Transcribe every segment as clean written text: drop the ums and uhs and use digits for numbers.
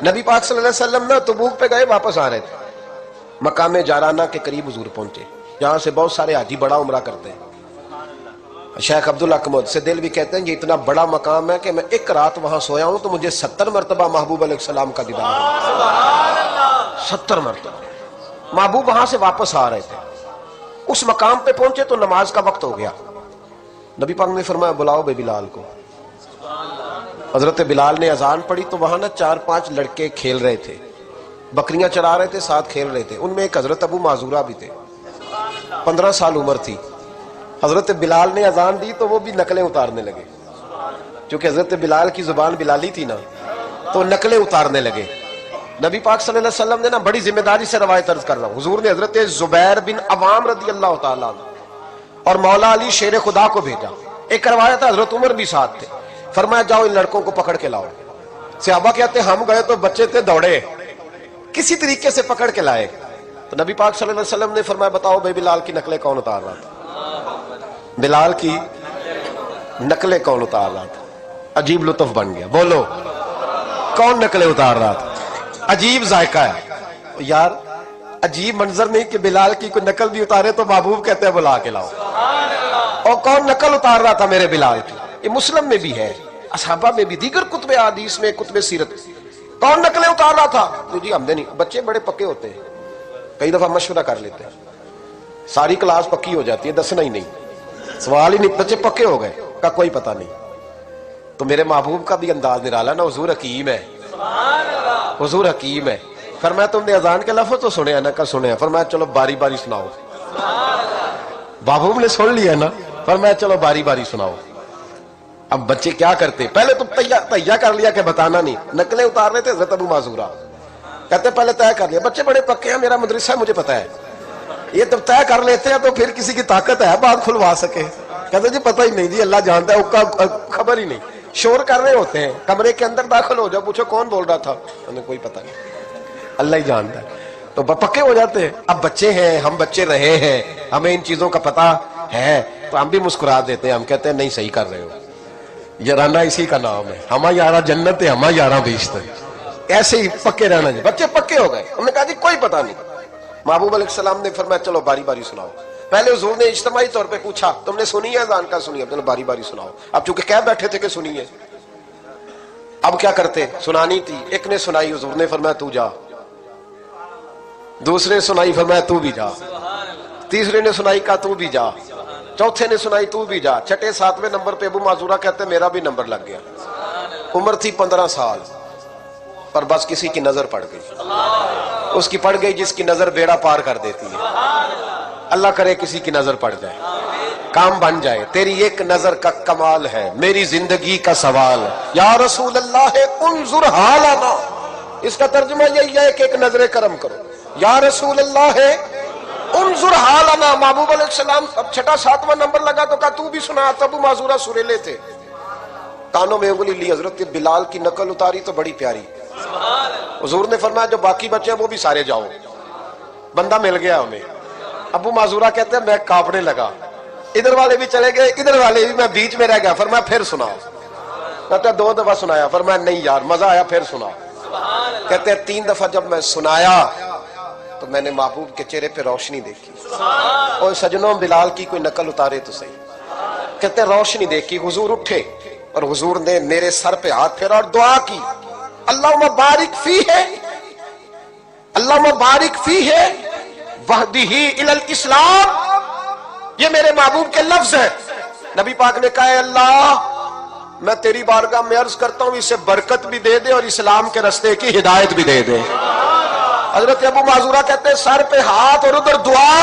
نبی پاک صلی اللہ علیہ وسلم نا تبوک پہ گئے، واپس آ رہے تھے، مقام جارانہ کے قریب حضور پہنچے، جہاں سے بہت سارے حاجی بڑا عمرہ کرتے ہیں۔ شیخ عبدالحق سے دل بھی کہتے ہیں یہ اتنا بڑا مقام ہے کہ میں ایک رات وہاں سویا ہوں تو مجھے 70 مرتبہ محبوب علیہ السلام کا دیدار ہوا۔ 70 مرتبہ محبوب وہاں سے واپس آ رہے تھے، اس مقام پہ پہنچے تو نماز کا وقت ہو گیا۔ نبی پاک نے فرمایا بلاؤ بے بلال کو۔ حضرت بلال نے اذان پڑھی تو وہاں نا 4-5 لڑکے کھیل رہے تھے، بکریاں چرا رہے تھے، ساتھ کھیل رہے تھے۔ ان میں ایک حضرت ابو معذورہ بھی تھے، 15 سال عمر تھی۔ حضرت بلال نے اذان دی تو وہ بھی نقلیں اتارنے لگے، چونکہ حضرت بلال کی زبان بلالی تھی نا، تو نقلیں اتارنے لگے۔ نبی پاک صلی اللہ علیہ وسلم نے نا بڑی ذمہ داری سے روایت عرض کر رہا ہوں، حضور نے حضرت زبیر بن عوام رضی اللہ تعالیٰ عنہ اور مولا علی شیر خدا کو بھیجا۔ ایک روایت ہے حضرت عمر بھی ساتھ تھے، فرمایا جاؤ ان لڑکوں کو پکڑ کے لاؤ۔ صحابہ کہتے ہم گئے تو بچے تھے، دوڑے، کسی طریقے سے پکڑ کے لائے۔ تو نبی پاک صلی اللہ علیہ وسلم نے فرمایا بتاؤ بھائی بلال کی نقلیں کون اتار رہا تھا؟ بلال کی نقلیں کون اتار رہا تھا؟ عجیب لطف بن گیا، بولو کون نقلیں اتار رہا تھا؟ عجیب ذائقہ ہے یار، عجیب منظر نہیں کہ بلال کی کوئی نقل بھی اتارے تو محبوب کہتے ہیں بلا کے لاؤ۔ اور کون نقل اتار رہا تھا میرے بلال کی؟ یہ مسلم میں بھی ہے، اصحابہ میں بھی، دیگر کتب حدیث میں، کتب سیرت۔ کون نقلیں اتار رہا تھا؟ جی ہم نے نہیں، بچے بڑے پکے ہوتے ہیں، کئی دفعہ مشورہ کر لیتے ہیں، ساری کلاس پکی ہو جاتی ہے، دسنا ہی نہیں، سوال ہی نہیں، بچے پکے ہو گئے کا کوئی پتہ نہیں۔ تو میرے محبوب کا بھی انداز نرالا نا، حضور حکیم ہے، حضور حکیم ہے۔ فرمایا تم نے اذان کے لفظ تو سنے ہیں نا؟ کا سنے ہیں۔ فرمایا چلو باری باری سناؤ۔ محبوب نے سن لیا نا، فرمایا چلو باری باری سناؤ۔ اب بچے کیا کرتے، پہلے تو تیار کر لیا کہ بتانا نہیں، نقلیں اتار رہے تھے حضرت ابو معذورہ، کہتے پہلے طے کر لیا، بچے بڑے پکے ہیں، میرا مدرسہ ہے مجھے پتا ہے، یہ تو طے کر لیتے ہیں تو پھر کسی کی طاقت ہے بات کھلوا سکے۔ کہتے جی پتہ ہی نہیں جی، اللہ جانتا ہے، اس کا خبر ہی نہیں، شور کر رہے ہوتے ہیں، کمرے کے اندر داخل ہو جاؤ، پوچھو کون بول رہا تھا، انہیں کوئی پتہ نہیں، اللہ ہی جانتا ہے، تو پکے ہو جاتے ہیں۔ اب بچے ہیں، ہم بچے رہے ہیں، ہمیں ان چیزوں کا پتہ ہے تو ہم بھی مسکرا دیتے ہیں، ہم کہتے ہیں نہیں صحیح کر رہے ہو، یارانہ اسی کا نام ہے، ہما یارہ جنت ہے، ہما یارہ بیشتر، ایسے ہی پکے رہنا جی۔ بچے پکے ہو گئے، ہم نے کہا جی کوئی پتہ نہیں۔ محبوب علیہ السلام نے فرمایا چلو باری باری سناؤ۔ پہلے حضور نے اجتماعی طور پہ پوچھا تم نے سنی ہے اذان کا؟ سنی ہے، چلو باری باری سناؤ۔ اب چونکہ کہہ بیٹھے تھے کہ سنی ہے، اب کیا کرتے، سنانی تھی۔ ایک نے سنائی، حضور نے فرمایا تو جا، دوسرے نے سنائی، فرمایا تو بھی جا، تیسرے نے سنائی، کہا تو بھی جا، چوتھے نے سنائی، تو بھی جا، چھٹے 7ویں نمبر پہ ابو معذورہ کہتے ہیں میرا بھی نمبر لگ گیا۔ عمر تھی 15 سال، پر بس کسی کی نظر پڑ گئی، اس کی پڑ گئی جس کی نظر بیڑا پار کر دیتی ہے۔ اللہ کرے کسی کی نظر پڑ جائے، کام بن جائے۔ تیری ایک نظر کا کمال ہے، میری زندگی کا سوال ہے، یا رسول اللہ انظر حالنا، اس کا ترجمہ یہی ہے کہ ایک نظر کرم کرو، یا رسول اللہ انظر حالنا۔ محبوب علیہ السلام اب چھٹا 7واں نمبر لگا تو کہا تو بھی سنا۔ ابو معذورہ سریلے تھے، کانوں میں انگلی لی، حضرت بلال کی نقل اتاری تو بڑی پیاری۔ حضور نے فرمایا جو باقی بچے ہیں وہ بھی سارے جاؤ، بندہ مل گیا ہمیں۔ ابو معذورہ کہتے ہیں میں کانپنے لگا، ادھر والے بھی چلے گئے، ادھر والے بھی، میں بیچ میں رہ گیا۔ فرمایا پھر سناؤ، کہتے ہیں 2 دفعہ سنایا، فرمایا نہیں یار مزہ آیا، پھر سنا۔ کہتے ہیں 3 دفعہ جب میں سنایا تو میں نے محبوب کے چہرے پہ روشنی دیکھی۔ اور سجنوں بلال کی کوئی نقل اتارے تو صحیح، کہتے ہیں روشنی دیکھی۔ حضور اٹھے اور حضور نے میرے سر پہ ہاتھ پھیرا اور دعا کی، اللہم بارک فیہ، اللہم بارک فیہ وہدہ الی الاسلام۔ یہ میرے محبوب کے لفظ ہیں۔ نبی پاک نے کہا ہے اللہ میں تیری بارگاہ میں عرض کرتا ہوں اسے برکت بھی دے دے اور اسلام کے رستے کی ہدایت بھی دے دے۔ حضرت ابو معذورہ کہتے ہیں سر پہ ہاتھ اور ادھر دعا،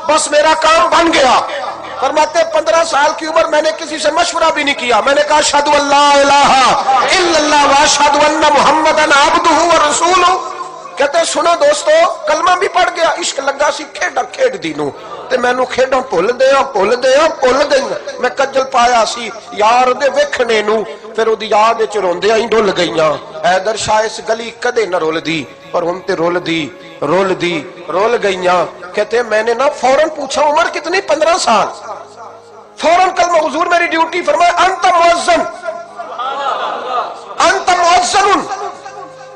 بس میرا کام بن گیا۔ فرماتے 15 سال کی عمر میں نے کسی سے مشورہ بھی نہیں کیا، میں نے کہا اشہد ان لا الہ الا اللہ واشہد ان محمدن عبدہ ورسولہ۔ کہتے ہیں سنو دوستو، کلمہ بھی پڑھ گیا، عشق لگا سی کھیڈا کھیڈ دینوں تے مینوں کھیڈاں بھول گئی، میں کجل پایا سی یار دے ویکھنے نوں، پھر اودی یاد وچ روندیاں ہی ڈل گئیاں۔ حیدر شاہ اس گلی کدے نہ رول دی، پر ہن تے رول گئیاں۔ کہتے ہیں میں نے نا فوراً پوچھا عمر کتنی؟ 15 سال۔ فوراً کلمہ حضور میری ڈیوٹی، فرمایا انت مؤذن، انت مؤذن،